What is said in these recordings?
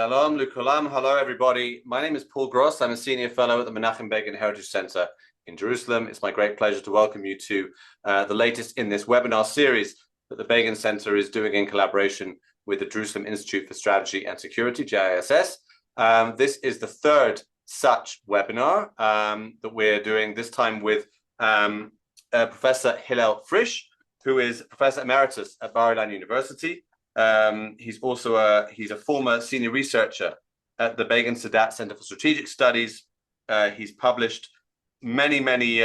Shalom, Lukulam. Hello, everybody. My name is Paul Gross. I'm a senior fellow at the Menachem Begin Heritage Center in Jerusalem. It's my great pleasure to welcome you to the latest in this webinar series that the Begin Center is doing in collaboration with the Jerusalem Institute for Strategy and Security, JISS. This is the third such webinar that we're doing, this time with Professor Hillel Frisch, who is Professor Emeritus at Bar-Ilan University. He's also a former senior researcher at the Begin Sadat Center for Strategic Studies. He's published many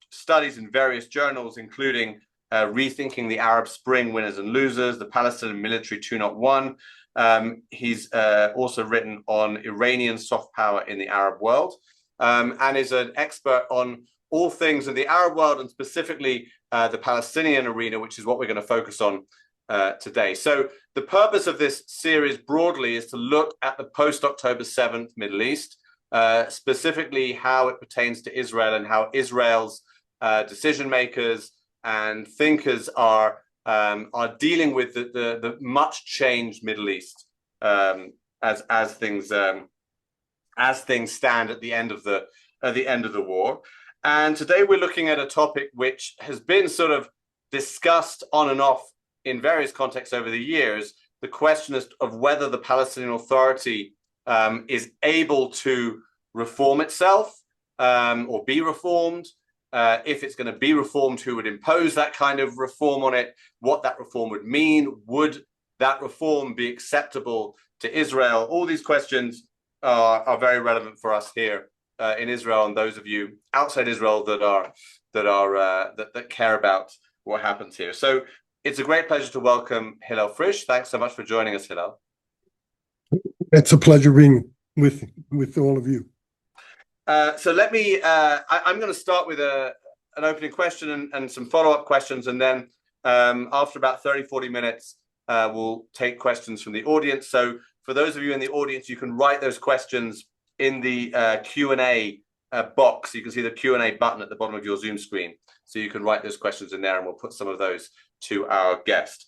studies in various journals, including Rethinking the Arab Spring Winners and Losers, the Palestinian Military 201. He's also written on Iranian soft power in the Arab world, and is an expert on all things in the Arab world, and specifically the Palestinian arena, which is what we're going to focus on today. So the purpose of this series broadly is to look at the post-October 7th Middle East, specifically how it pertains to Israel and how Israel's decision makers and thinkers are dealing with the much changed Middle East as things stand at the end of the war. And today we're looking at a topic which has been sort of discussed on and off in various contexts over the years, the question of whether the Palestinian Authority is able to reform itself or be reformed. If it's going to be reformed, who would impose that kind of reform on it, what that reform would mean, would that reform be acceptable to Israel? All these questions are very relevant for us here in Israel, and those of you outside Israel that care about what happens here. So it's a great pleasure to welcome Hillel Frisch. Thanks so much for joining us, Hillel. It's a pleasure being with all of you. So let me, I'm going to start with an opening question and some follow-up questions. And then after about 30, 40 minutes, we'll take questions from the audience. So for those of you in the audience, you can write those questions in the Q&A box. You can see the Q&A button at the bottom of your Zoom screen. So you can write those questions in there, and we'll put some of those to our guest.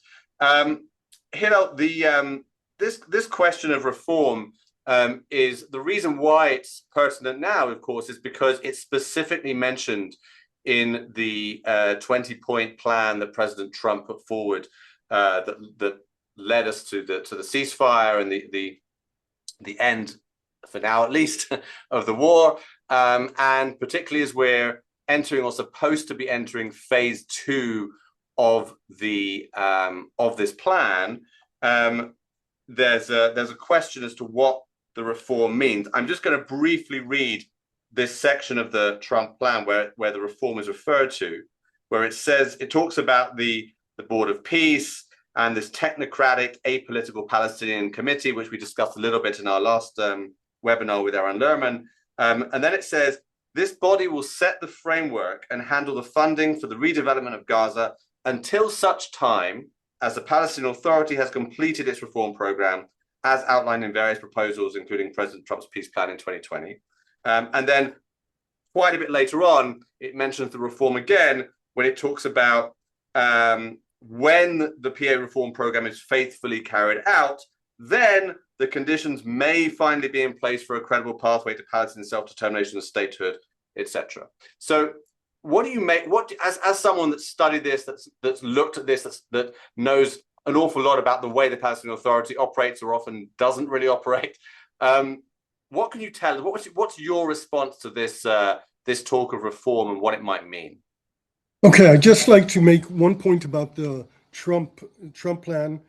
Hillel, this question of reform is the reason why it's pertinent now, of course, is because it's specifically mentioned in the 20-point plan that President Trump put forward that led us to the ceasefire and the end, for now at least, of the war, and particularly as we're entering or supposed to be entering phase 2 of this plan. There's a question as to what the reform means. I'm just going to briefly read this section of the Trump plan where the reform is referred to, where it talks about the Board of Peace and this technocratic apolitical Palestinian committee, which we discussed a little bit in our last webinar with Aaron Lerman. And then it says, this body will set the framework and handle the funding for the redevelopment of Gaza until such time as the Palestinian Authority has completed its reform program, as outlined in various proposals, including President Trump's peace plan in 2020. And then quite a bit later on, it mentions the reform again when it talks about when the PA reform program is faithfully carried out, then the conditions may finally be in place for a credible pathway to Palestinian self-determination and statehood, etc. So what do you make, as someone that's studied this, that's looked at this, that knows an awful lot about the way the Palestinian Authority operates or often doesn't really operate, what can you tell us? What's your response to this talk of reform and what it might mean? Okay, I'd just like to make one point about the Trump plan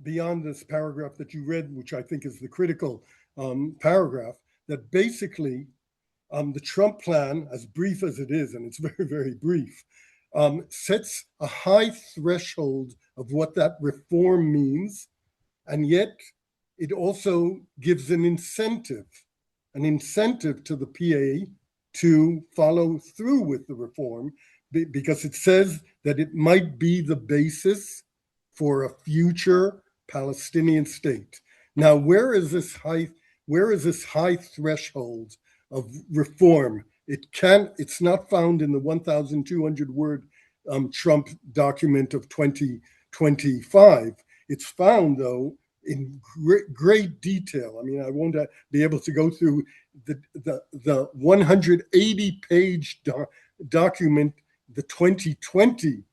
beyond this paragraph that you read, which I think is the critical paragraph, that basically the Trump plan, as brief as it is, and it's very, very brief, sets a high threshold of what that reform means, and yet it also gives an incentive to the PA to follow through with the reform, because it says that it might be the basis for a future Palestinian state. Now, where is this high threshold of reform? It's not found in the 1,200 word Trump document of 2025. It's found, though, in great detail. I mean, I won't be able to go through the 180-page document, the 2020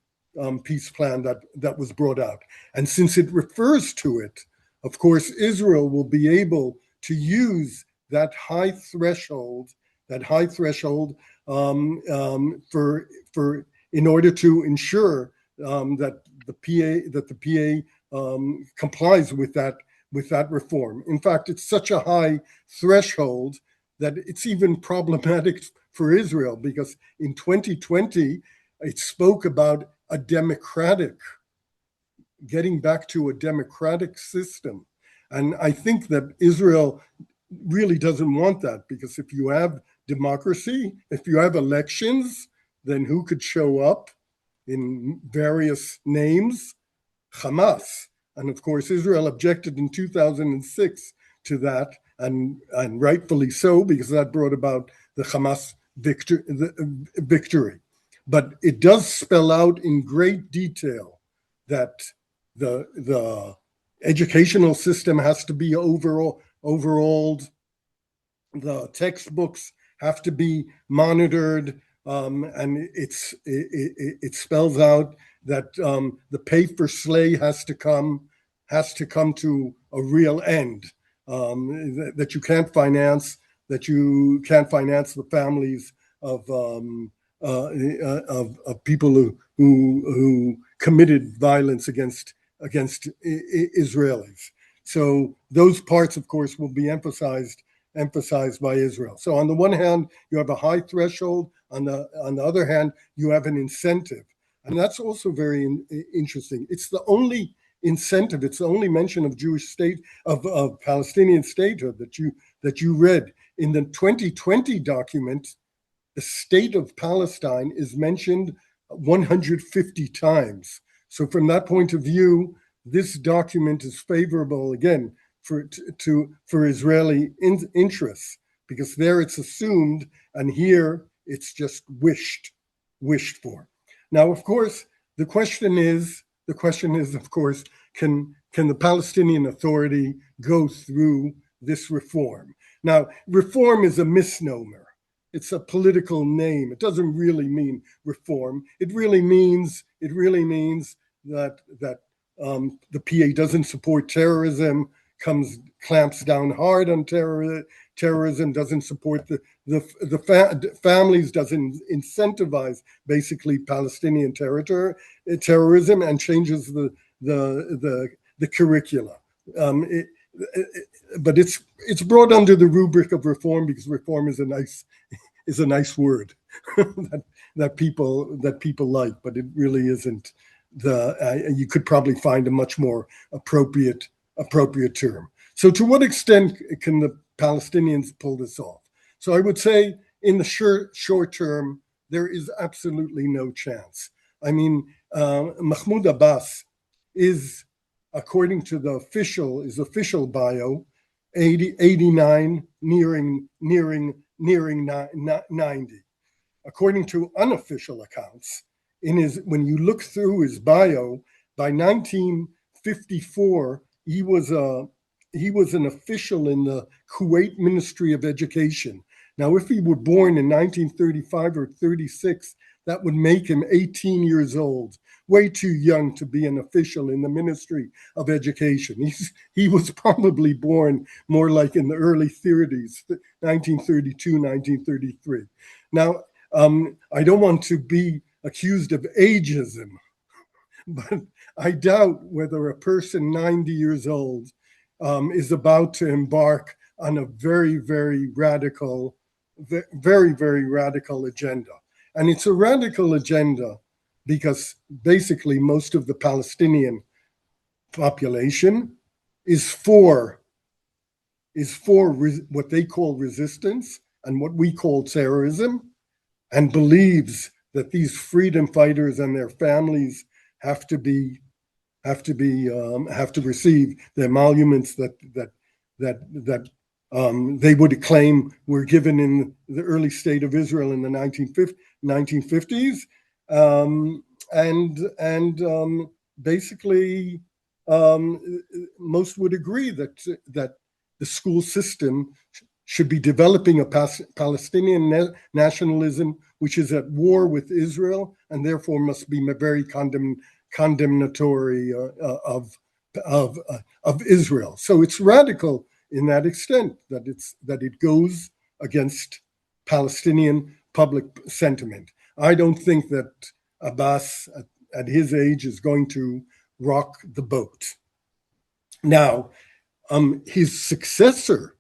peace plan that was brought out. And since it refers to it, of course, Israel will be able to use that high threshold for in order to ensure that the PA complies with that reform. In fact, it's such a high threshold that it's even problematic for Israel, because in 2020 it spoke about getting back to a democratic system. And I think that Israel really doesn't want that, because if you have democracy, if you have elections, then who could show up in various names? Hamas. And of course, Israel objected in 2006 to that, and rightfully so, because that brought about the Hamas victory. But it does spell out in great detail that the educational system has to be overhauled. The textbooks have to be monitored, and it spells out that the pay for slay has to come to a real end. That you can't finance the families of people who committed violence against Israelis. So those parts, of course, will be emphasized by Israel. So on the one hand, you have a high threshold. On the other hand, you have an incentive, and that's also very interesting. It's the only incentive. It's the only mention of Jewish state of Palestinian statehood that you read in the 2020 document. The state of Palestine is mentioned 150 times. So from that point of view, this document is favorable again for Israeli interests, because there it's assumed, and here it's just wished for. Now, of course, the question is, of course, can the Palestinian Authority go through this reform? Now, reform is a misnomer. It's a political name. It doesn't really mean reform. It really means that the PA doesn't support terrorism, clamps down hard on terrorism, doesn't support the families, doesn't incentivize basically Palestinian terrorism, and changes the curricula. But it's brought under the rubric of reform, because reform is a nice word that people like, but it really isn't. You could probably find a much more appropriate term. So to what extent can the Palestinians pull this off? So I would say in the short term, there is absolutely no chance. I mean, Mahmoud Abbas is, according to his official bio, 89, nearing 90. According to unofficial accounts, when you look through his bio, by 1954, he was an official in the Kuwait Ministry of Education. Now, if he were born in 1935 or 36, that would make him 18 years old, way too young to be an official in the Ministry of Education. He was probably born more like in the early 30s, 1932, 1933. Now, I don't want to be accused of ageism, but I doubt whether a person 90 years old is about to embark on a very, very radical agenda. And it's a radical agenda because basically most of the Palestinian population is for what they call resistance and what we call terrorism, and believes that these freedom fighters and their families have to receive the emoluments that they would claim were given in the early state of Israel in the 1950s, and basically most would agree that the school system should be developing a Palestinian nationalism which is at war with Israel and therefore must be very condemnatory of Israel. So it's radical in that extent that it goes against Palestinian public sentiment. I don't think that Abbas at his age is going to rock the boat. Now, his successor,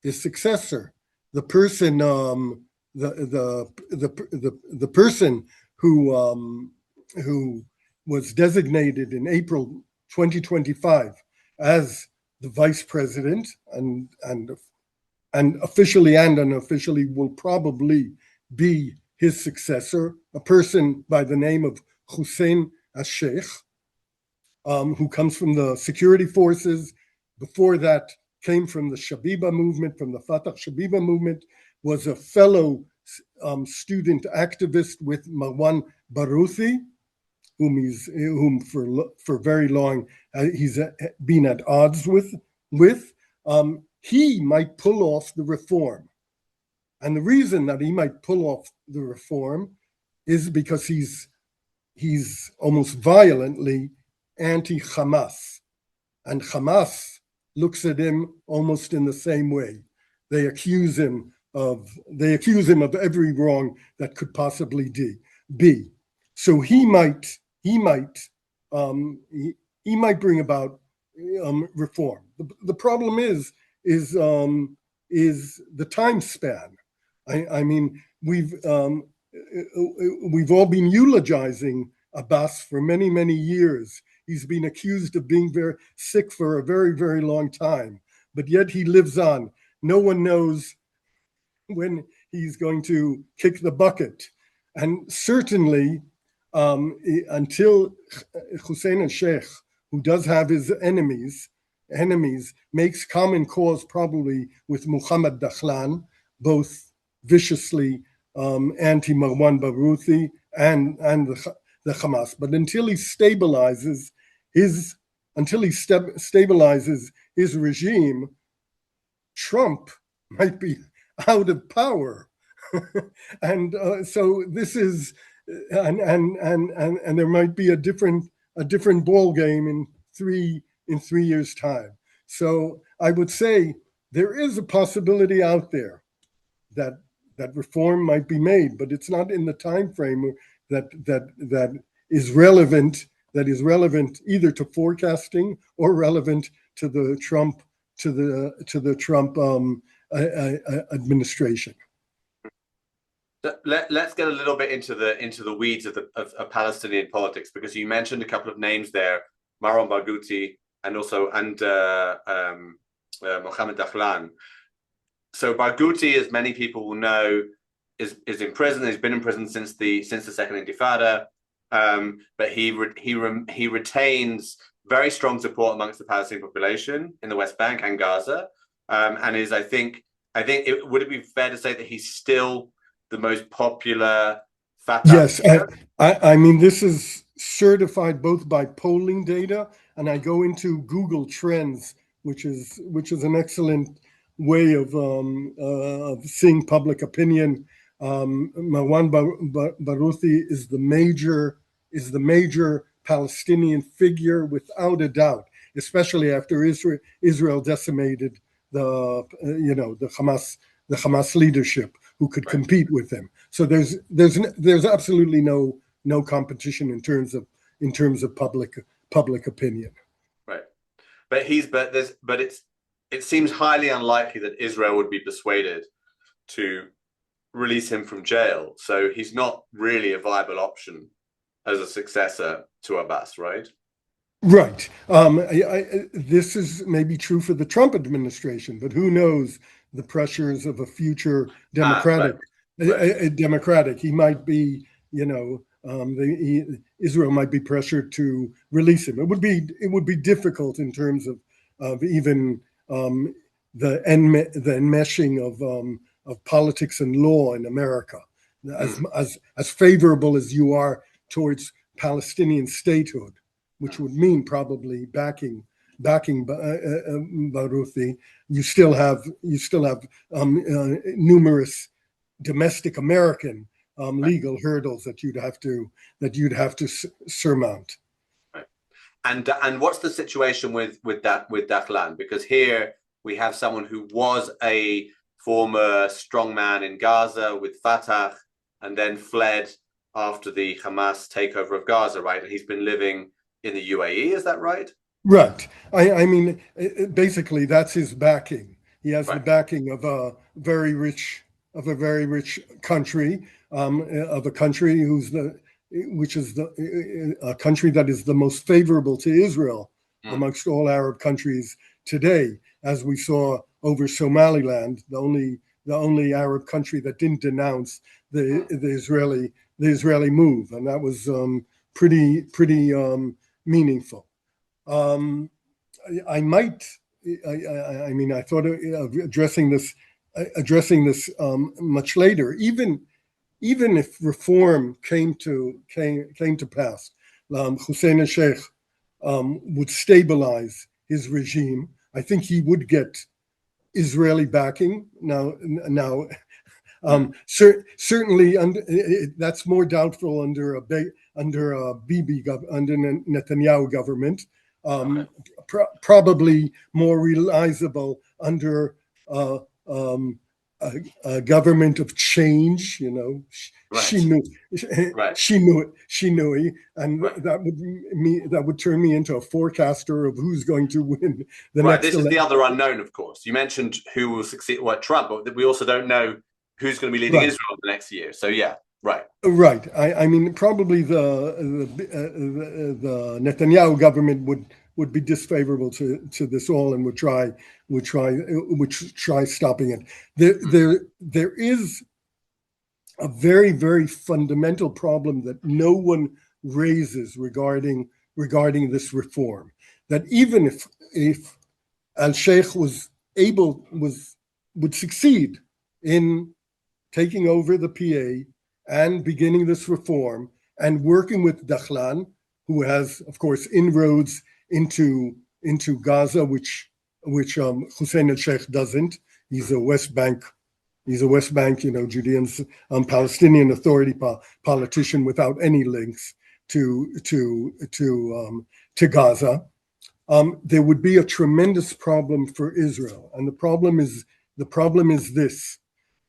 the person, the person who was designated in April 2025 as the vice president and officially and unofficially will probably be his successor, a person by the name of Hussein al-Sheikh, who comes from the security forces. Before that, came from the Shabiba movement, from the Fatah Shabiba movement, was a fellow student activist with Marwan Barouthi, whom for very long he's been at odds with. He might pull off the reform. And the reason that he might pull off the reform is because he's almost violently anti-Hamas. And Hamas looks at him almost in the same way. They accuse him of every wrong that could possibly be. So he might bring about reform. The problem is the time span. I mean, we've all been eulogizing Abbas for many years. He's been accused of being very sick for a very long time, but yet he lives on. No one knows when he's going to kick the bucket. And certainly, until Hussein al-Sheikh, who does have his enemies, makes common cause probably with Muhammad Dakhlan, both viciously anti-Marwan Barouthi and the Hamas. But until he stabilizes his regime, Trump might be out of power. And so this is, and there might be a different ball game in 3 years' time. So I would say there is a possibility out there that reform might be made, but it's not in the time frame that is relevant either to forecasting or relevant to the Trump administration. Let's get a little bit into the weeds of Palestinian politics, because you mentioned a couple of names there, Marwan Barghouti and Mohammed Dakhlan. So Barghouti, as many people will know, is in prison. He's been in prison since the Second Intifada, but he retains very strong support amongst the Palestinian population in the West Bank and Gaza, and is I think would it be fair to say that he's still the most popular Fatah? Yes, I mean, this is certified both by polling data, and I go into Google Trends, which is an excellent way of seeing public opinion. Marwan Barouthi is the major Palestinian figure without a doubt, especially after Israel decimated the Hamas leadership who could compete with them. So there's absolutely no competition in terms of public opinion. Right, but it seems highly unlikely that Israel would be persuaded to release him from jail. So he's not really a viable option as a successor to Abbas, right? Right. This is maybe true for the Trump administration, but who knows the pressures of a future democratic. He might be, Israel might be pressured to release him. It would be difficult in terms of even the enmeshing of politics and law in America. As favorable as you are towards Palestinian statehood, which would mean probably backing Baruthi. You still have numerous domestic American legal hurdles that you'd have to surmount. Right. And what's the situation with Dahlan? Because here we have someone who was a former strongman in Gaza with Fatah and then fled after the Hamas takeover of Gaza, right? And he's been living in the UAE, is that right? Right. I mean, basically, that's his backing. He has the backing of a very rich country, of a country which is a country that is the most favorable to Israel amongst all Arab countries today, as we saw over Somaliland, the only Arab country that didn't denounce the Israeli move, and that was pretty meaningful. I thought of addressing this much later. Even if reform came to pass, Hussein al-Sheikh would stabilize his regime. I think he would get Israeli backing. Certainly, that's more doubtful under Netanyahu government. Probably more realizable under a government of change, Shinui, and that would turn me into a forecaster of who's going to win the next This election. is the other unknown, of course. You mentioned who will succeed, Trump, but we also don't know who's going to be leading Israel the next year. So yeah, right. I mean, probably the Netanyahu government would be disfavorable to this all and would try stopping it. There is a very, very fundamental problem that no one raises regarding this reform. That even if al-Sheikh would succeed in taking over the PA and beginning this reform and working with Dahlan, who has, of course, inroads into Gaza, which Hussein al-Sheikh doesn't. He's a West Bank, Judean Palestinian Authority politician without any links to Gaza. There would be a tremendous problem for Israel, and the problem is this.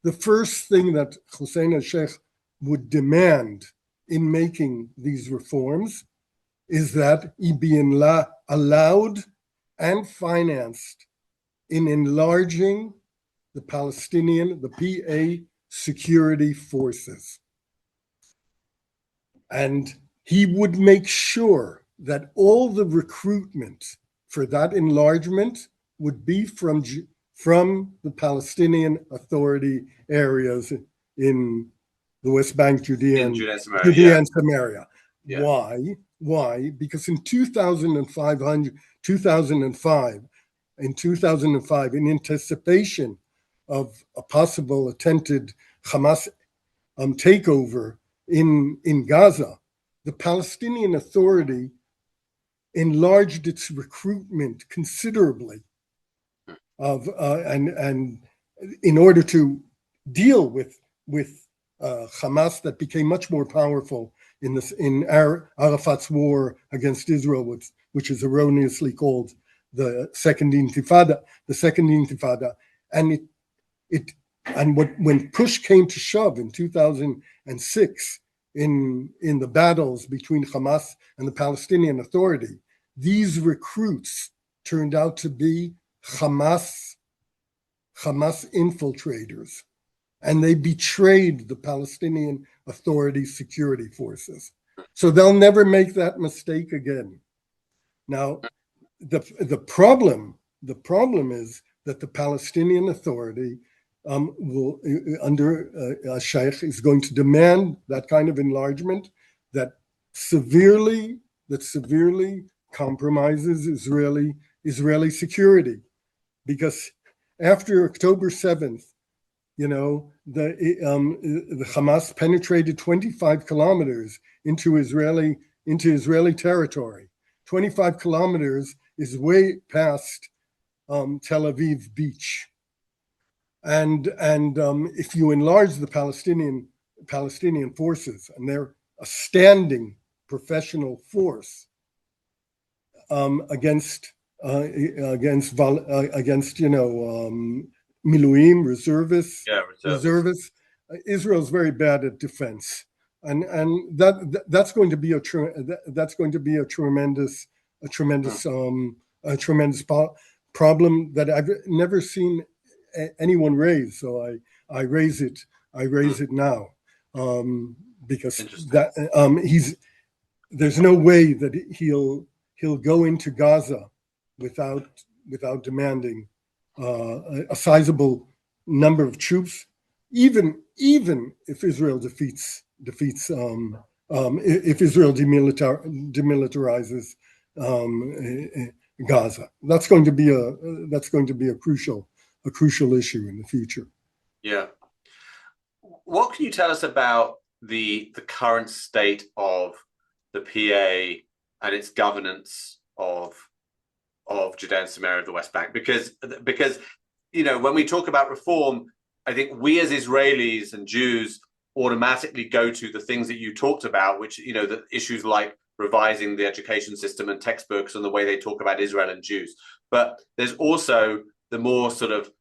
The first thing that Hussein al-Sheikh would demand in making these reforms is that he be allowed and financed in enlarging the PA security forces. And he would make sure that all the recruitment for that enlargement would be from the Palestinian Authority areas in the West Bank, Judea and Samaria. Yeah. Why? Because in 2005, in anticipation of a possible attempted Hamas takeover in Gaza, the Palestinian Authority enlarged its recruitment considerably, and in order to deal with Hamas that became much more powerful in Arafat's war against Israel, which is erroneously called the Second Intifada. And when push came to shove in 2006 in the battles between Hamas and the Palestinian Authority, these recruits turned out to be Hamas infiltrators, and they betrayed the Palestinian Authority security forces. So they'll never make that mistake again. Now, the problem is that the Palestinian Authority will, under Sheikh, is going to demand that kind of enlargement that severely compromises Israeli security, because after October 7th, the Hamas penetrated 25 kilometers into Israeli territory. 25 kilometers is way past Tel Aviv beach. And if you enlarge the Palestinian forces, and they're a standing professional force against Miluim reservists. Israel's very bad at defense, and that's going to be a tremendous problem that I've never seen anyone raise. So I raise it now, because there's no way that he'll go into Gaza without demanding a sizable number of troops, even if Israel defeats if Israel demilitarizes Gaza. That's going to be a crucial issue in the future. Yeah. What can you tell us about the current state of the PA and its governance of Judea and Samaria of the West Bank? Because when we talk about reform, I think we as Israelis and Jews automatically go to the things that you talked about, which the issues like revising the education system and textbooks and the way they talk about Israel and Jews. But there's also the more sort of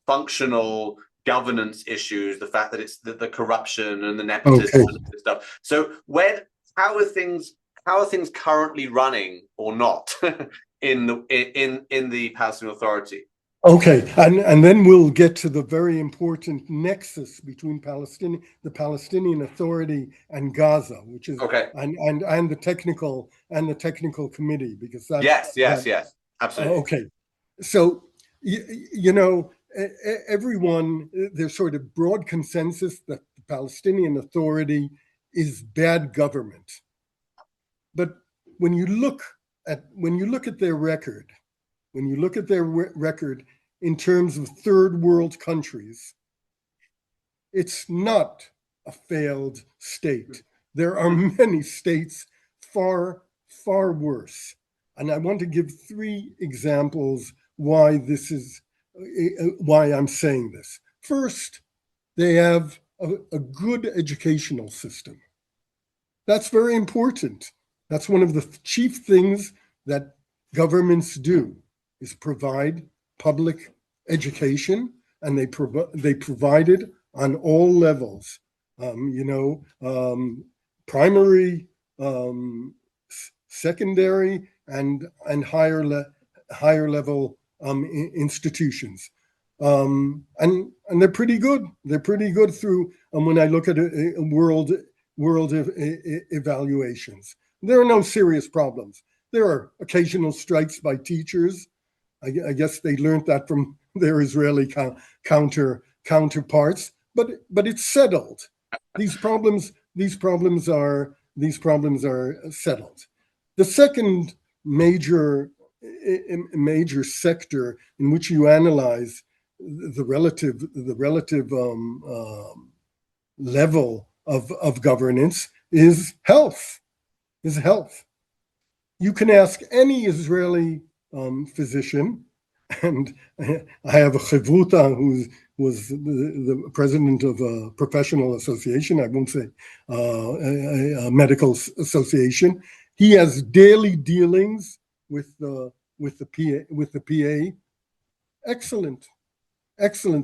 functional governance issues, the fact that it's the corruption and the nepotism and stuff. So how are things currently running or not in the Palestinian Authority? Okay, and then we'll get to the very important nexus between the Palestinian Authority and Gaza, which is and the technical committee, because that's yes, absolutely. Okay, so everyone, there's sort of broad consensus that the Palestinian Authority is bad government, but when you look at their record. When you look at their record in terms of third world countries, it's not a failed state. There are many states far, far worse. And I want to give 3 examples why I'm saying this. First, they have a good educational system. That's very important. That's one of the chief things that governments do, is provide public education, and they provide it on all levels. Primary, secondary, and higher level institutions, and they're pretty good. They're pretty good through. When I look at world evaluations, there are no serious problems. There are occasional strikes by teachers. I guess they learned that from their Israeli counterparts, but it's settled. These problems are settled. The second major sector in which you analyze the relative level of governance is health. You can ask any Israeli physician, and I have a chavruta who was the president of a professional association. I won't say a medical association. He has daily dealings with the PA. Excellent.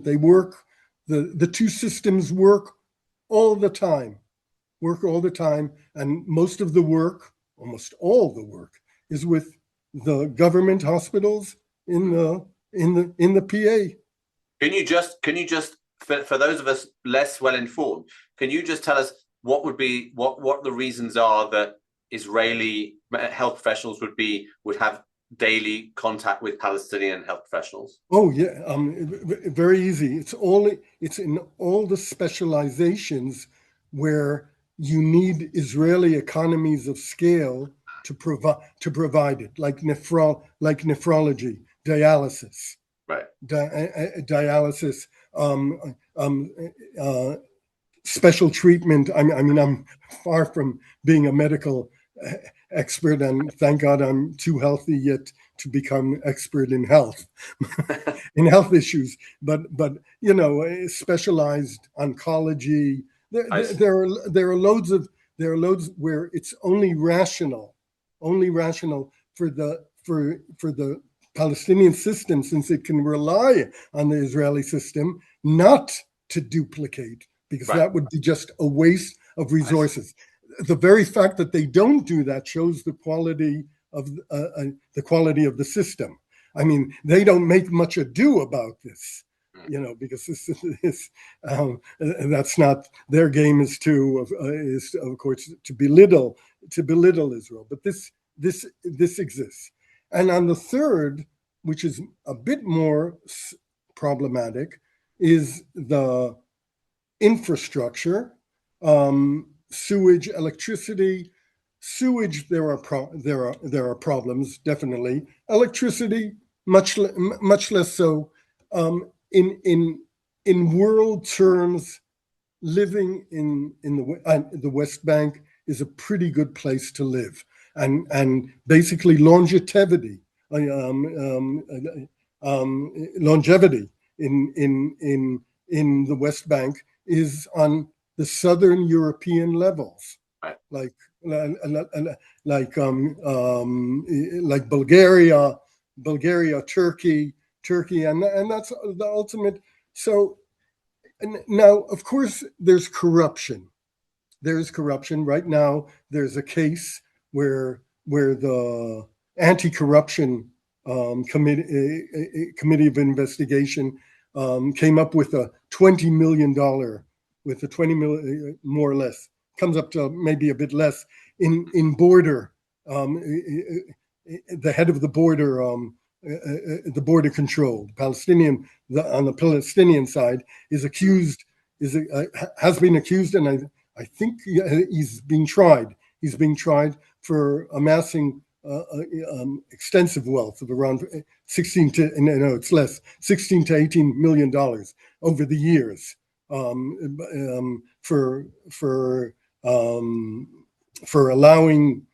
They work. The 2 systems work all the time. And most of the work, almost all the work, is with the government hospitals in the PA. Can you just for those of us less well informed, can you just tell us what the reasons are that Israeli health professionals would have daily contact with Palestinian health professionals? Oh yeah, very easy. It's in all the specializations where you need Israeli economies of scale to provide it, like nephrology, dialysis, right? Dialysis, special treatment. I mean, I'm far from being a medical expert, and thank God I'm too healthy yet to become expert in health, in health issues. But specialized oncology. There are loads where it's only rational for the Palestinian system, since it can rely on the Israeli system, not to duplicate, because that would be just a waste of resources. The very fact that they don't do that shows the quality of the system. I mean, they don't make much ado about this, because that's not their game. Is of course to belittle Israel, but this exists. And on the third, which is a bit more problematic, is the infrastructure, sewage, electricity. Sewage, there are problems, definitely. Electricity, much less so. In world terms, living in the West Bank is a pretty good place to live, and basically longevity in the West Bank is on the Southern European levels, like Bulgaria, Turkey, and that's the ultimate. So now, of course, there's corruption. There's corruption right now. There's a case where the anti-corruption committee of investigation came up with a $20 million, more or less, comes up to maybe a bit less in border. The head of the border control, on the Palestinian side, has been accused, and I think he's being tried. He's being tried for amassing extensive wealth of around 16 to 18 million dollars over the years, for allowing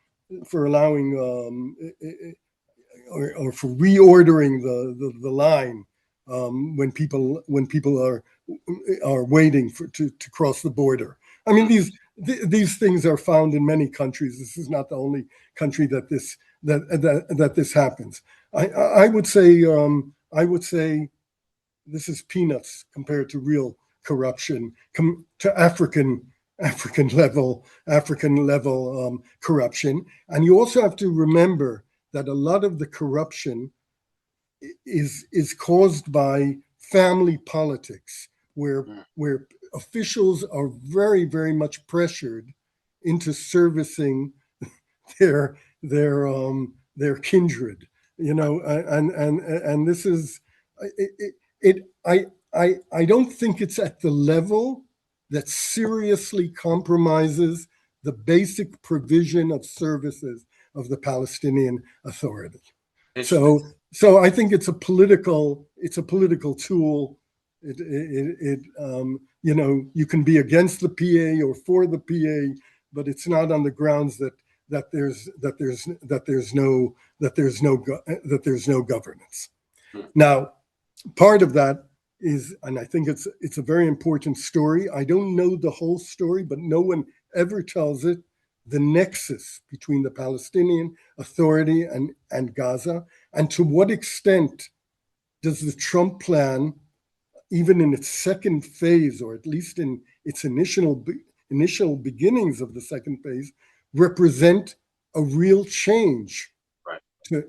or for reordering the line when people are waiting to cross the border. I mean, these things are found in many countries. This is not the only country that this happens. I would say this is peanuts compared to real corruption, to African level corruption. And you also have to remember that a lot of the corruption is caused by family politics, where officials are very, very much pressured into servicing their kindred, and this is it. I don't think it's at the level that seriously compromises the basic provision of services of the Palestinian Authority. So I think it's a political tool. You can be against the PA or for the PA, but it's not on the grounds that there's no governance. Now, part of that is, and I think it's a very important story. I don't know the whole story, but no one ever tells it. The nexus between the Palestinian Authority and Gaza, and to what extent does the Trump plan, even in its second phase, or at least in its initial beginnings of the second phase, represent a real change? Right.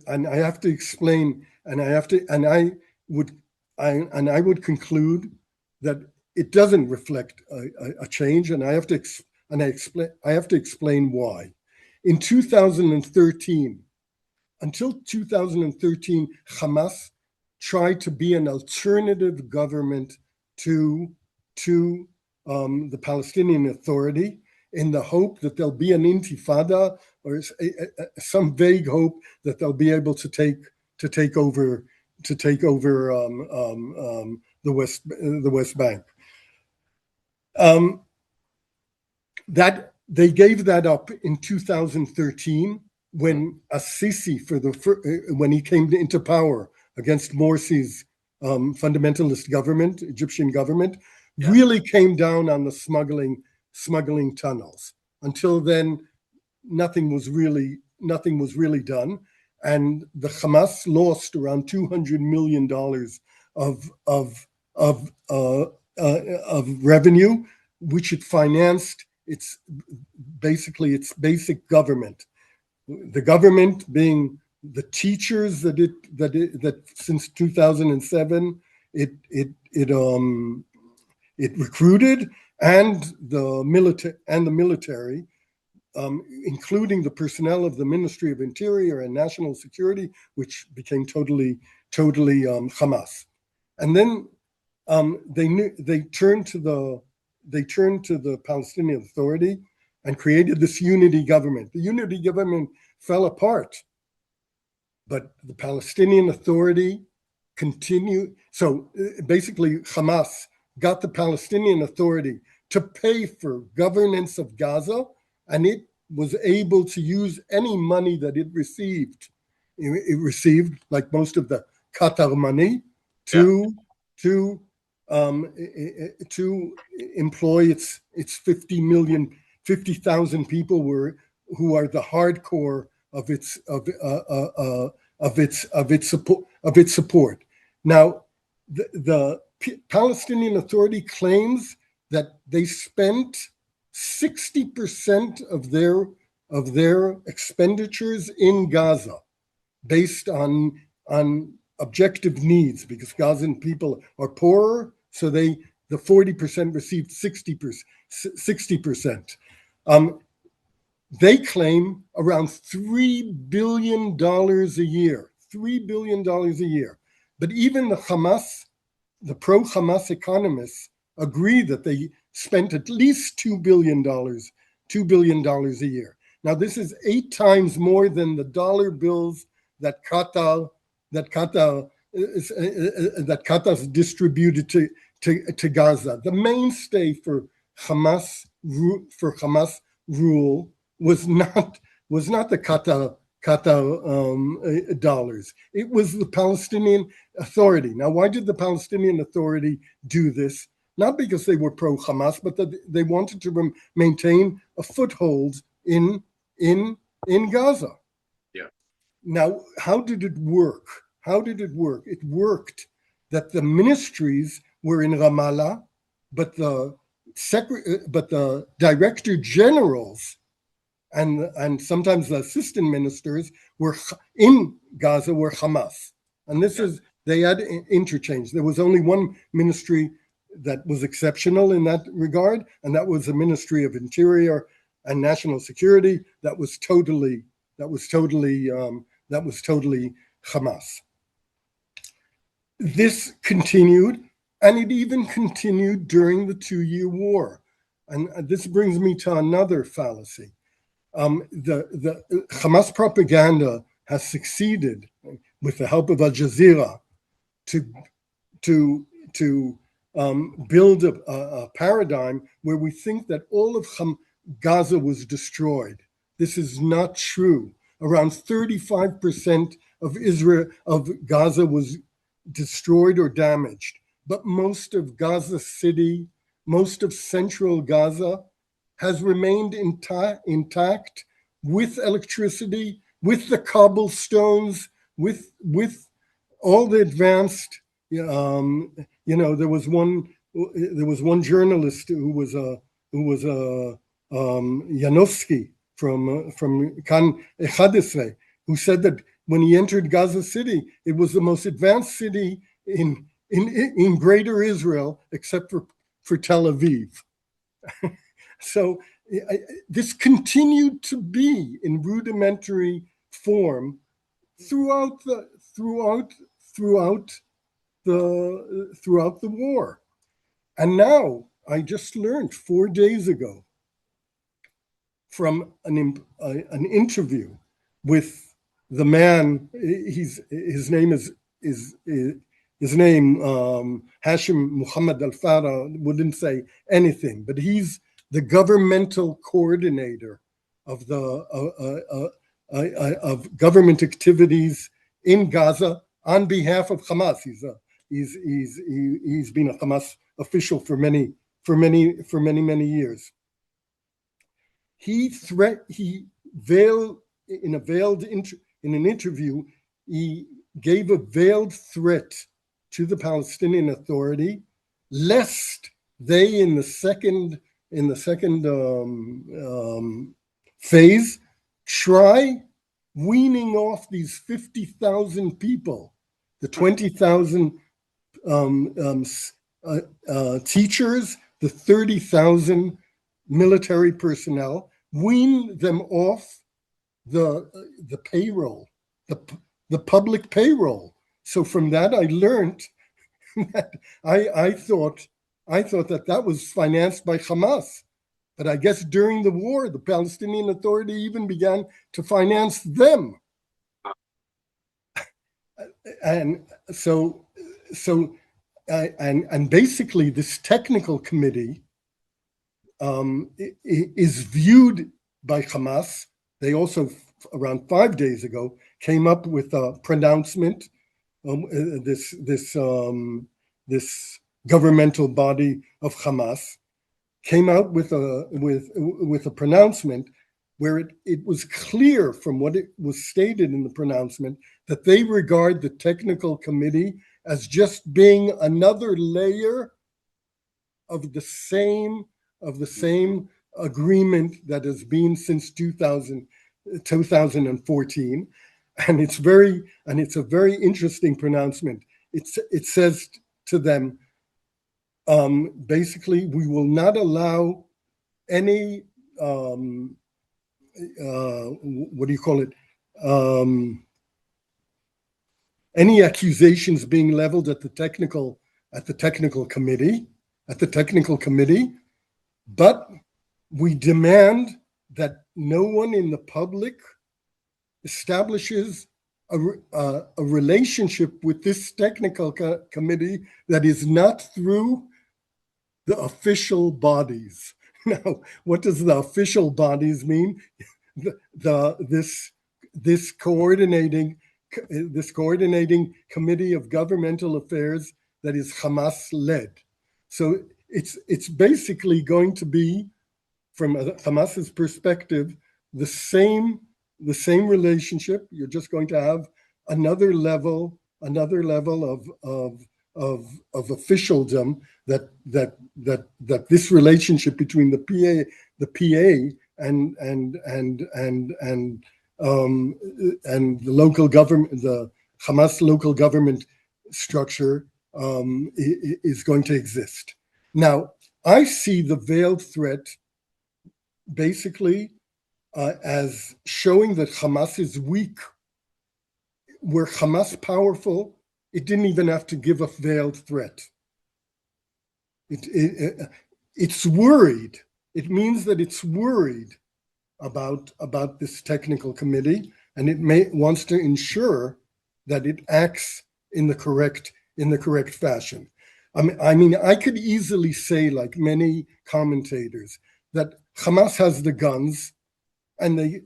And I have to explain, and I would conclude that it doesn't reflect a change, and I have to explain why. In 2013, until 2013, Hamas tried to be an alternative government to the Palestinian Authority, in the hope that there'll be an intifada, or some vague hope that they'll be able to take over the West Bank. That They gave that up in 2013 when Assisi, when he came into power against Morsi's fundamentalist government, Egyptian government, really came down on the smuggling tunnels. Until then, nothing was really done, and the Hamas lost around $200 million of revenue, which it financed its basic government. The government being the teachers that since 2007 it recruited, and the military, including the personnel of the Ministry of Interior and National Security, which became totally Hamas. And then they turned to the Palestinian Authority and created this unity government. The unity government fell apart, but the Palestinian Authority continued. So basically, Hamas got the Palestinian Authority to pay for governance of Gaza, and it was able to use any money that it received. It received, like most of the Qatar money, to employ its 50,000 people who are the hardcore of its support. Now, the Palestinian Authority claims that they spent 60% of their expenditures in Gaza based on objective needs, because Gazan people are poorer, so the 40% received 60%. They claim around $3 billion a year, $3 billion a year. But even the pro-Hamas economists agree that they spent at least $2 billion a year. Now, this is 8 times more than the dollar bills that Qatar distributed to Gaza. The mainstay for Hamas rule was not the Qatar dollars. It was the Palestinian Authority. Now, why did the Palestinian Authority do this? Not because they were pro-Hamas, but that they wanted to maintain a foothold in Gaza. Yeah. Now, how did it work? It worked that the ministries were in Ramallah, but the director generals and sometimes the assistant ministers were in Gaza were Hamas. And they had interchange. There was only one ministry that was exceptional in that regard, and that was the Ministry of Interior and National Security. That was totally Hamas. This continued, and it even continued during the 2-year war. And this brings me to another fallacy. The Hamas propaganda has succeeded, with the help of Al Jazeera, to build a paradigm where we think that all of Gaza was destroyed. This is not true. Around 35% of Gaza was destroyed or damaged, but most of Gaza City, most of central Gaza has remained intact, with electricity, with the cobblestones, with all the advanced. There was one journalist who was Yanofsky from Kan 11, who said that when he entered Gaza City, it was the most advanced city in Greater Israel, except for Tel Aviv. So this continued to be in rudimentary form throughout the war. And now I just learned 4 days ago from an interview with the man. His name Hashim Muhammad Al-Farah, wouldn't say anything, but he's the governmental coordinator of government activities in Gaza on behalf of Hamas. He's been a Hamas official for many years. In an interview, he gave a veiled threat to the Palestinian Authority, lest they, in the second phase, try weaning off these 50,000 people, the 20,000 teachers, the 30,000 military personnel, wean them off the payroll, the public payroll. So from that, I learned that I thought that was financed by Hamas. But I guess during the war, the Palestinian Authority even began to finance them. And basically this technical committee is viewed by Hamas. They also, around 5 days ago, came up with a pronouncement. This governmental body of Hamas came out with a pronouncement where it was clear from what it was stated in the pronouncement that they regard the technical committee as just being another layer of the same agreement that has been since 2014, and it's a very interesting pronouncement. It says to them, basically, we will not allow any any accusations being leveled at the technical committee, but we demand that no one in the public establishes a relationship with this technical committee that is not through the official bodies. Now, what does the official bodies mean? This coordinating committee of governmental affairs that is Hamas led. So it's basically going to be, from Hamas's perspective, the same relationship. You're just going to have another level of officialdom that this relationship between the PA and the local government, the Hamas local government structure, is going to exist. Now, I see the veiled threat basically as showing that Hamas is weak. Were Hamas powerful, it didn't even have to give a veiled threat. It's worried. It means that it's worried about this technical committee, and it wants to ensure that it acts in the correct fashion. I mean, I could easily say, like many commentators, that Hamas has the guns, and they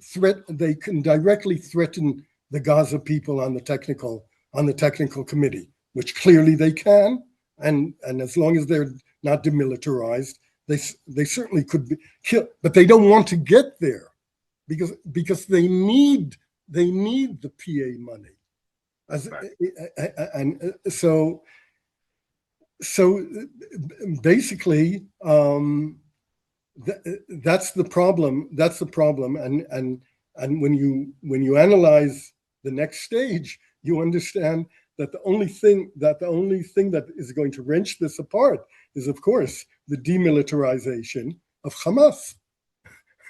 can directly threaten the Gaza people on the technical committee, which clearly they can, and as long as they're not demilitarized, they certainly could be killed. But they don't want to get there because they need the PA money, and so basically. That's the problem. And when you analyze the next stage, you understand that the only thing that is going to wrench this apart is, of course, the demilitarization of Hamas,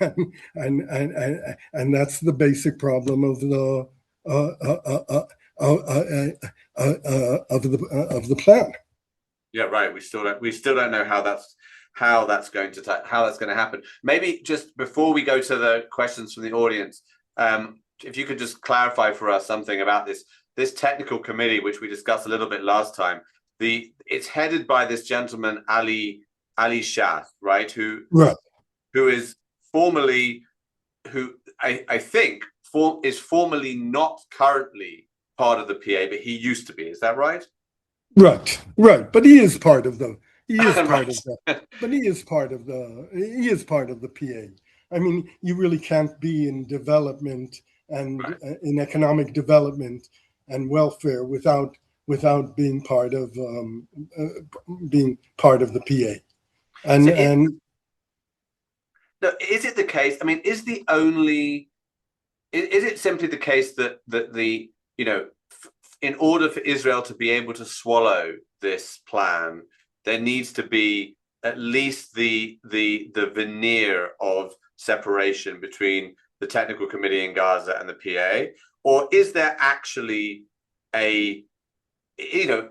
and that's the basic problem of the plan. Yeah, right. We still don't know how that's going to happen. Maybe just before we go to the questions from the audience, if you could just clarify for us something about this technical committee, which we discussed a little bit last time. It's headed by this gentleman Ali Shah, right? Right. who is formally, who I think is formally not currently part of the PA, but he used to be. Is that right? Right, right. But he is part of the. He is part of Right. the. But he is part of the. He is part of the PA. I mean, you really can't be in development and Right. in economic development and welfare without being part of the PA. And So and no, is it the case? I mean, is it simply the case that the in order for Israel to be able to swallow this plan, there needs to be at least the veneer of separation between the technical committee in Gaza and the PA, or is there actually a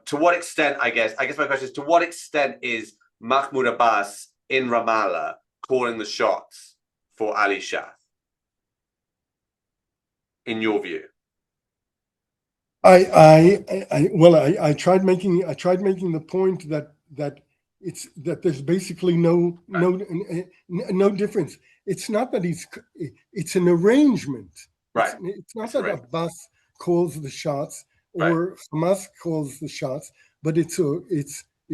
to what extent? I guess my question is, to what extent is Mahmoud Abbas in Ramallah calling the shots for Ali Shah, in your view? I tried making the point that there's basically no difference. It's not that it's an arrangement. Right. It's not that Abbas calls the shots or right. Hamas calls the shots, but it's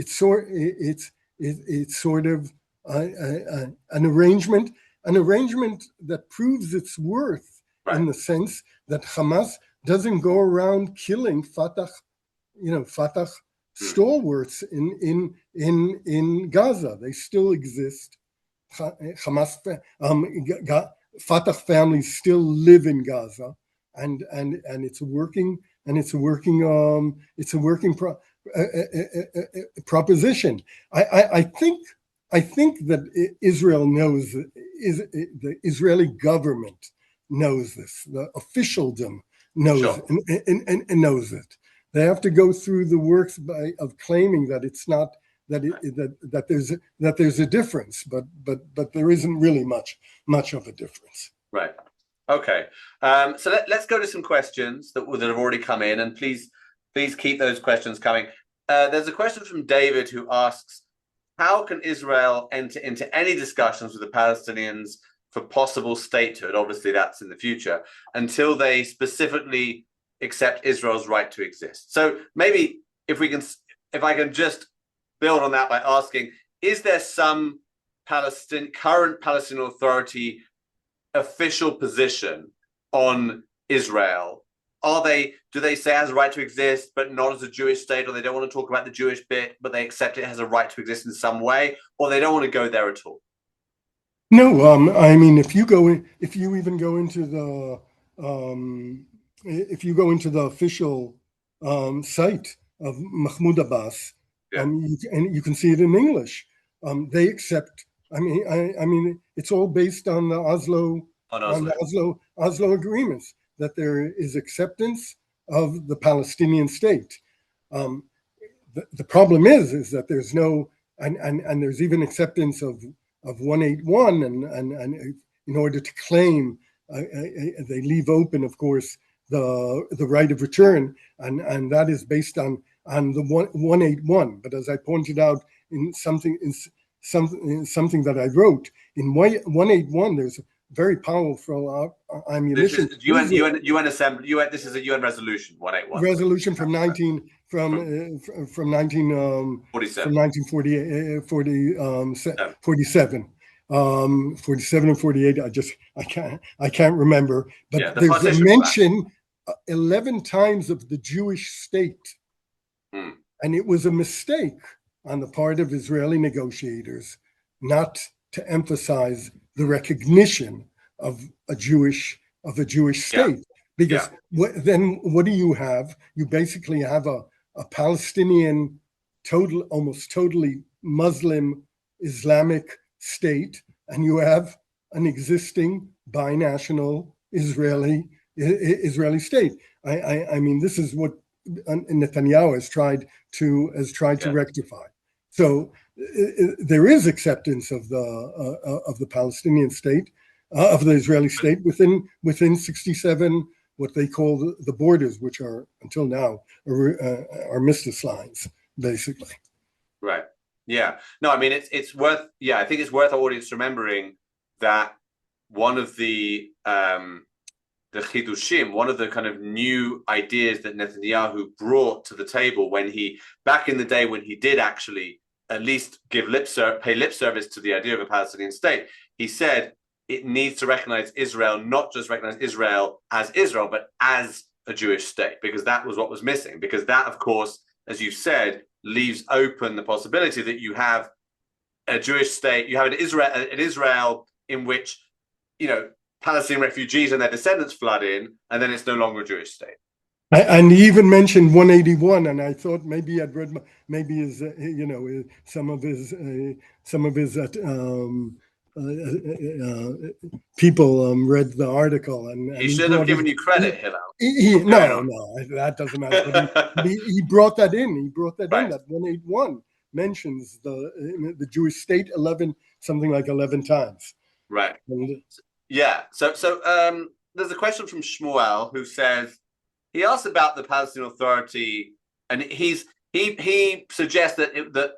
sort of an arrangement that proves its worth, right. in the sense that Hamas doesn't go around killing Fatah stalwarts in Gaza. They still exist. Hamas, Fatah families still live in Gaza, and it's a working proposition. I think that Israel knows, the Israeli government knows this. The officialdom knows and knows it. They have to go through the works of claiming that it's not that there's a difference, but there isn't really much of a difference. Right. Okay. So let's go to some questions that have already come in, and please keep those questions coming. There's a question from David who asks, how can Israel enter into any discussions with the Palestinians for possible statehood? Obviously, that's in the future, until they specifically accept Israel's right to exist. So maybe if I can just build on that by asking, is there some current Palestinian Authority official position on Israel? Do they say it has a right to exist, but not as a Jewish state, or they don't want to talk about the Jewish bit, but they accept it has a right to exist in some way, or they don't want to go there at all? No, I mean, if you even go into the official site of Mahmoud Abbas, and you can see it in English. They accept. I mean, it's all based on the Oslo agreements, that there is acceptance of the Palestinian state. The problem is that there's no, and there's even acceptance of 181, and in order to claim, they leave open, of course, the right of return, and that is based on the 181. But as I pointed out in something that I wrote, in 181, there's very powerful ammunition. This is UN Assembly. This is a UN resolution 181. Resolution from 1947. 47 and 48. I can't remember. But there's a mention 11 times of the Jewish state, and it was a mistake on the part of Israeli negotiators not to emphasize the recognition of a Jewish state, because then what do you have? You basically have a Palestinian, almost totally Muslim Islamic state, and you have an existing binational Israeli state. I mean, this is what Netanyahu has tried to rectify. So there is acceptance of the Palestinian state, of the Israeli state within 67, what they call the borders, which are until now armistice lines, basically. Right. Yeah. No, I mean, it's worth. Yeah, I think it's worth our audience remembering that one of the chidushim, one of the kind of new ideas that Netanyahu brought to the table when he, back in the day when he did actually at least pay lip service to the idea of a Palestinian state, he said it needs to recognize Israel, not just recognize Israel, but as a Jewish state, because that was what was missing. Because that, of course, as you said, leaves open the possibility that you have a Jewish state, you have an Israel in which, Palestinian refugees and their descendants flood in, and then it's no longer a Jewish state. And he even mentioned 181, and I thought maybe I'd read his, some of his people read the article, and he should have given you credit, Hillel. No, that doesn't matter. But he brought that in. He brought that in. That 181 mentions the Jewish state something like 11 times. Right. Yeah. So there's a question from Shmuel who says, he asked about the Palestinian Authority, and he suggests that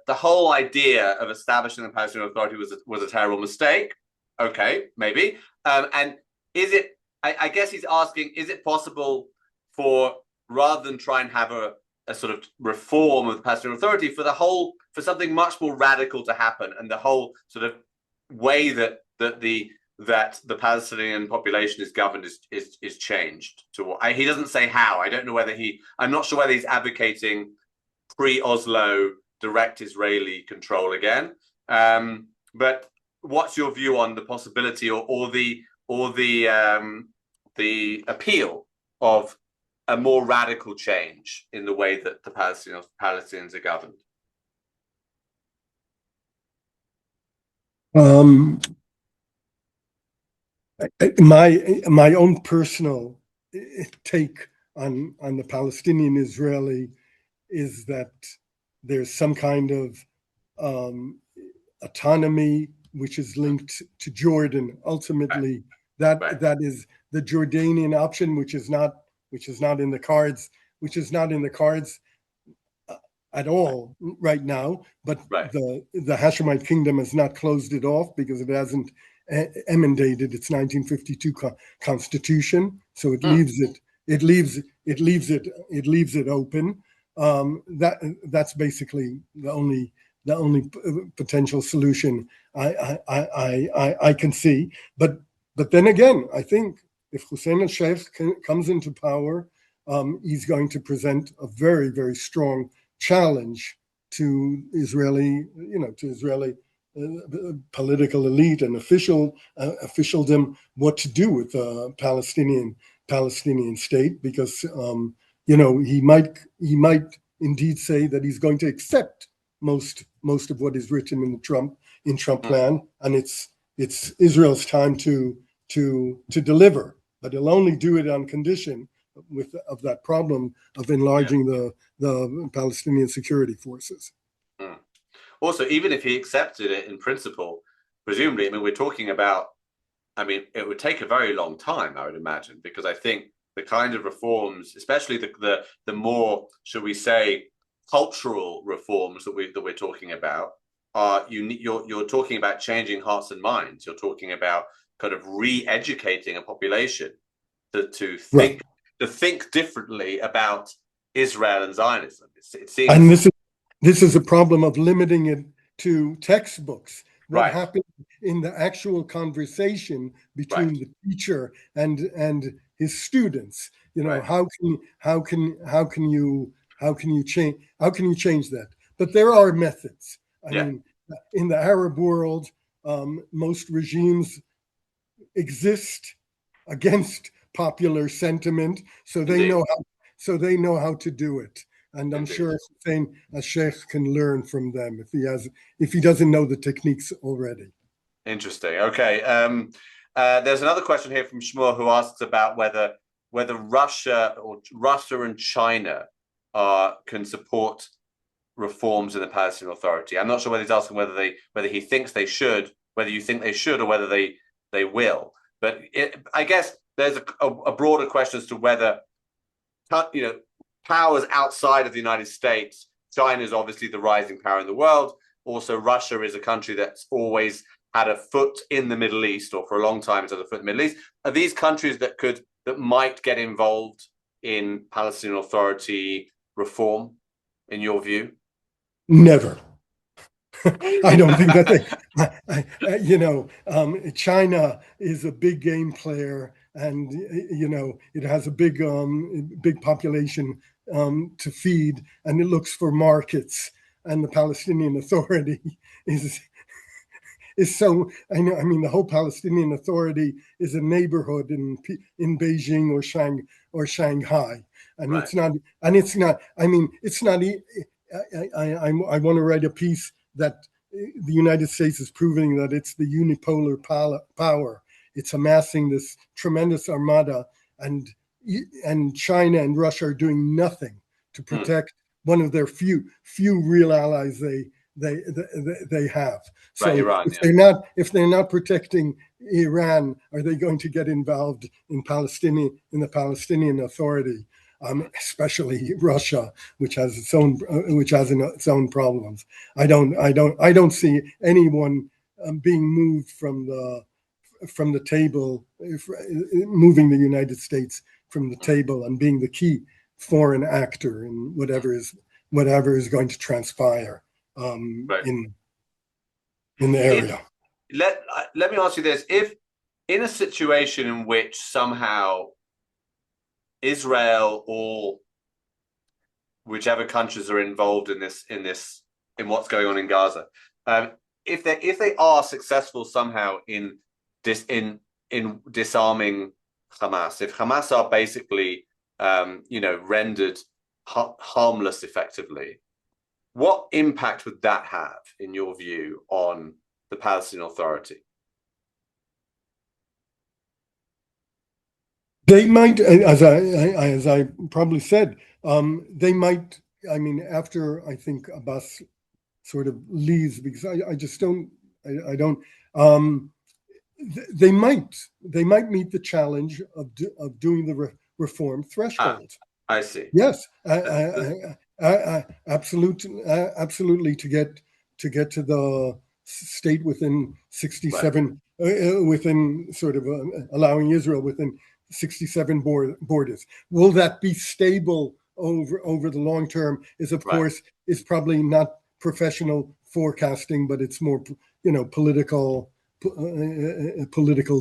the whole idea of establishing the Palestinian Authority was a terrible mistake. Okay, maybe. And is it? I guess he's asking: is it possible for, rather than try and have a sort of reform of the Palestinian Authority, for something much more radical to happen, and the whole sort of way that the Palestinian population is governed is changed to what he doesn't say how. I don't know whether I'm not sure whether he's advocating pre-Oslo direct Israeli control again. But what's your view on the possibility or the appeal of a more radical change in the way that the Palestinians are governed? My own personal take on the Palestinian-Israeli is that there's some kind of autonomy which is linked to Jordan. Ultimately, that is the Jordanian option, which is not in the cards, at all right now. But the Hashemite kingdom has not closed it off because it hasn't emendated its 1952 constitution, so it leaves it open. That's basically the only potential solution I can see. But then again, I think if Hussein al-Sheikh comes into power, he's going to present a very, very strong challenge to Israeli political elite and officialdom what to do with the Palestinian state, because he might indeed say that he's going to accept most of what is written in the Trump plan, and it's Israel's time to deliver, but he'll only do it on condition of that problem of enlarging the Palestinian security forces. Also, even if he accepted it in principle, presumably, we're talking about, it would take a very long time, I would imagine, because I think the kind of reforms, especially the more, shall we say, cultural reforms that we're talking about, you're talking about changing hearts and minds. You're talking about kind of re-educating a population to think differently about Israel and Zionism. It seems, and this is a problem of limiting it to textbooks. What happened in the actual conversation between the teacher and his students? How can you change that? But there are methods. I mean, in the Arab world, most regimes exist against popular sentiment, so they know how to do it. And I'm sure Hussein al-Sheikh can learn from them if he doesn't know the techniques already. Interesting. Okay. There's another question here from Shmuel who asks about whether Russia and China can support reforms in the Palestinian Authority. I'm not sure whether he's asking whether he thinks they should, whether you think they should, or whether they will. But I guess there's a broader question as to whether powers outside of the United States. China is obviously the rising power in the world. Also, Russia is a country that's always had a foot in the Middle East, or for a long time has had a foot in the Middle East. Are these countries that might get involved in Palestinian Authority reform, in your view? Never. I don't think that China is a big game player, and it has a big population to feed, and it looks for markets. And the Palestinian Authority is so. I mean, the whole Palestinian Authority is a neighborhood in Beijing or Shanghai, and Right. it's not. And it's not. I mean, it's not. I want to write a piece that the United States is proving that it's the unipolar power. It's amassing this tremendous armada, and China and Russia are doing nothing to protect one of their few real allies they have. So right, Iran, if they're not protecting Iran, are they going to get involved in the Palestinian Authority? Especially Russia, which has its own problems. I don't see anyone being moved from the table, moving the United States from the table and being the key foreign actor in whatever is going to transpire in the area. Let me ask you this: if in a situation in which somehow Israel or whichever countries are involved in what's going on in Gaza, if they are successful somehow in disarming Hamas, if Hamas are basically rendered harmless effectively, what impact would that have, in your view, on the Palestinian Authority? They might, as I probably said, they might. I mean, after I think Abbas sort of leaves, because I just don't. I don't. They might meet the challenge of doing the reform threshold. I see. Yes, absolutely. To get to the state within 67, within sort of allowing Israel within 67 borders. Will that be stable over the long term? Is of course is probably not professional forecasting, but it's more political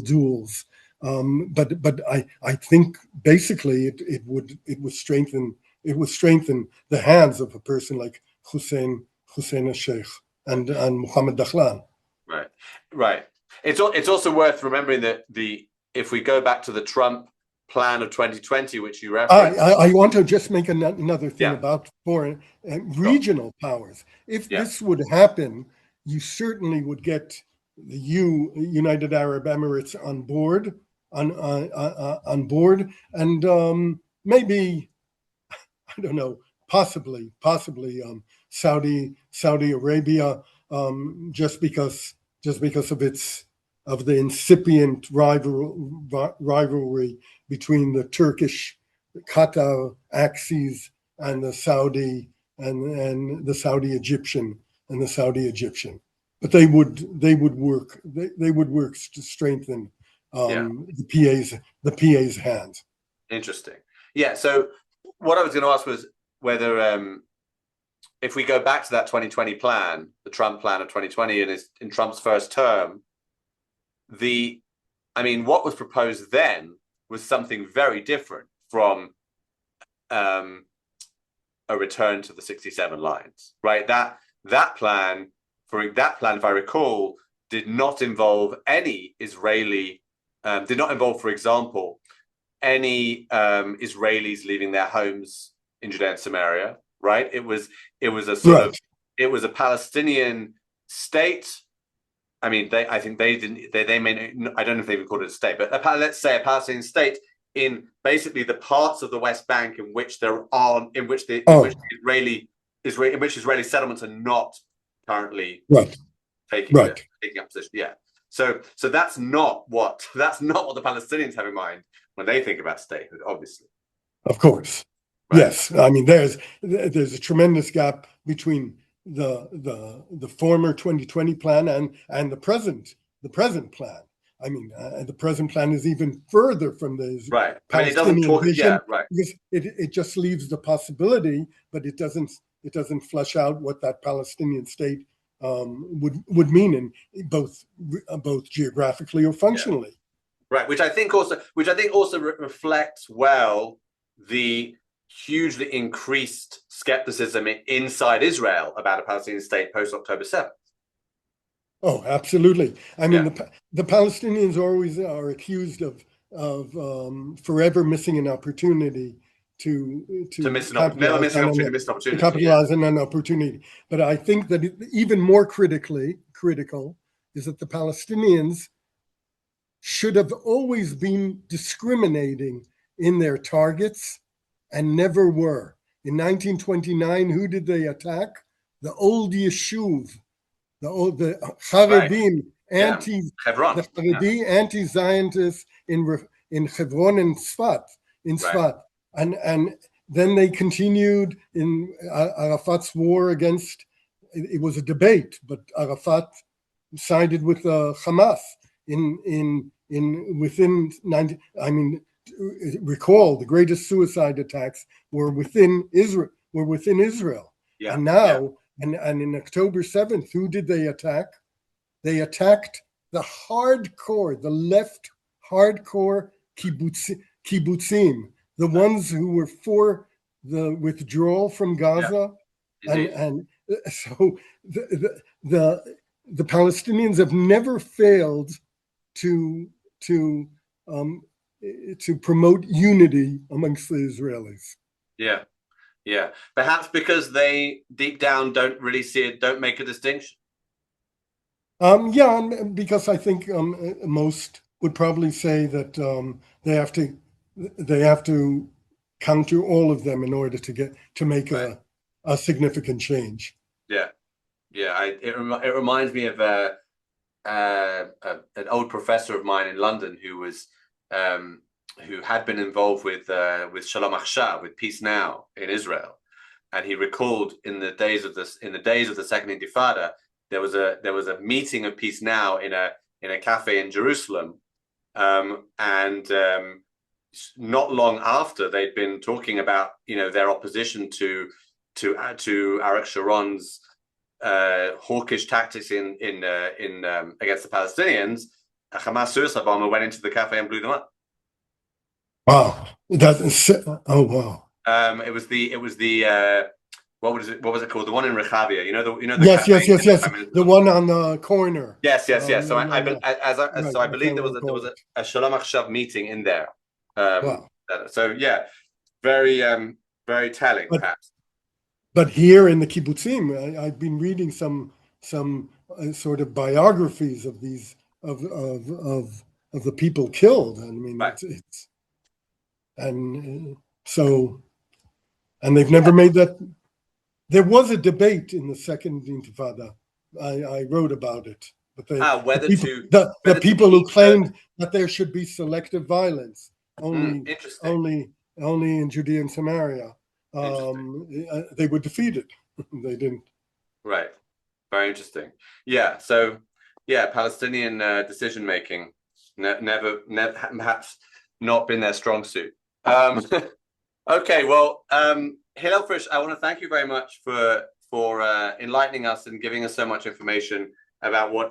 duels. But I think basically it would strengthen the hands of a person like Hussein al-Sheikh and Mohammed Dahlan. Right. It's also worth remembering that if we go back to the Trump plan of 2020, which you referenced, I want to just make another thing about foreign regional powers. If this would happen, you certainly would get the United Arab Emirates on board, and maybe, I don't know, possibly Saudi Arabia, just because of the incipient rivalry between the Turkish Qatar axis and the Saudi and the Saudi Egyptian. But they would work to strengthen the PA's hands. Interesting. Yeah. So what I was going to ask was whether if we go back to that 2020 plan, the Trump plan of 2020, and in Trump's first term, what was proposed then was something very different from a return to the 67 lines, right? That plan, if I recall, did not involve any Israeli, did not involve, for example, any Israelis leaving their homes in Judea and Samaria, right? It was a sort of, it was a Palestinian state. I mean, I think they didn't. They may. I don't know if they even called it a state, but let's say a Palestinian state in basically the parts of the West Bank in which Israeli settlements are not currently taking up position. Yeah. So that's not what the Palestinians have in mind when they think about statehood, obviously. Of course. Right. Yes. I mean, there's a tremendous gap between the former 2020 plan and the present present plan. I mean, the present plan is even further from the Right. I mean, it doesn't Palestinian talk. vision, Yeah. Right. because it just leaves the possibility, but it doesn't flesh out what that Palestinian state would mean in both geographically or functionally. Yeah. Right. Which I think also reflects well the hugely increased skepticism inside Israel about a Palestinian state post October 7th. Oh, absolutely. I mean, Yeah. the Palestinians always are accused of forever missing an opportunity to never capitalize missing on opportunity, an, missed opportunity. capitalize on an opportunity. But I think that even more critical is that the Palestinians should have always been discriminating in their targets and never were. In 1929, who did they attack? The old Yeshuv, the Haredim, Yeah. Hebron. the Haredi anti-Zionists in Hebron and Sfat, Right. and then they continued in Arafat's war against. It was a debate, but Arafat sided with Hamas within 90. I mean, recall the greatest suicide attacks were within Israel. Yeah. And now, and in October 7th, who did they attack? They attacked the left hardcore kibbutzim, the ones who were for the withdrawal from Gaza. Yeah. And so the Palestinians have never failed to promote unity amongst the Israelis. Yeah. Yeah. Perhaps because they deep down don't really see it, don't make a distinction. Yeah, because I think most would probably say that they have to counter all of them in order to make Right. a significant change. Yeah. Yeah. It reminds me of an old professor of mine in London who had been involved with Shalom Achshav, with Peace Now in Israel, and he recalled in the days of the Second Intifada, there was a meeting of Peace Now in a cafe in Jerusalem, and not long after they'd been talking about their opposition to Arik Sharon's hawkish tactics in against the Palestinians. A Hamas suicide bomber went into the cafe and blew them up. Wow, oh wow. It was the what was it called? The one in Rechavia. Yes. The one on the corner. Yes. So I believe there was a Shalom Achshav meeting in there. Wow. So yeah, very very telling, perhaps. But here in the kibbutzim, I've been reading some sort of biographies of these of the people killed. I mean, right. And they've never made that. There was a debate in the Second Intifada. I wrote about it, but the people who claimed that there should be selective violence only in Judea and Samaria. They were defeated. They didn't. Right. Very interesting. Yeah. So, yeah, Palestinian decision making never perhaps not been their strong suit. Okay. Well, Hillel Frisch, I want to thank you very much for enlightening us and giving us so much information about what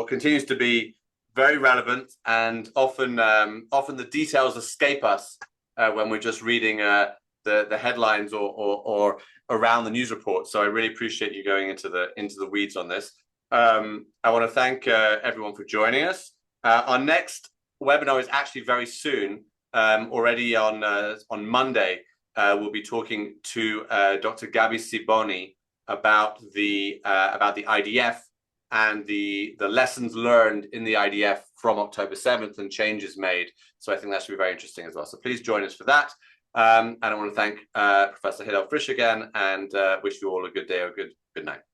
continues to be very relevant, and often the details escape us when we're just reading the headlines or around the news report. So I really appreciate you going into the weeds on this. I want to thank everyone for joining us. Our next webinar is actually very soon, already on Monday. We'll be talking to Dr. Gabi Siboni about the IDF and the lessons learned in the IDF from October 7th and changes made. So I think that should be very interesting as well. So please join us for that. And I want to thank Professor Hillel Frisch again, and wish you all a good day or good night.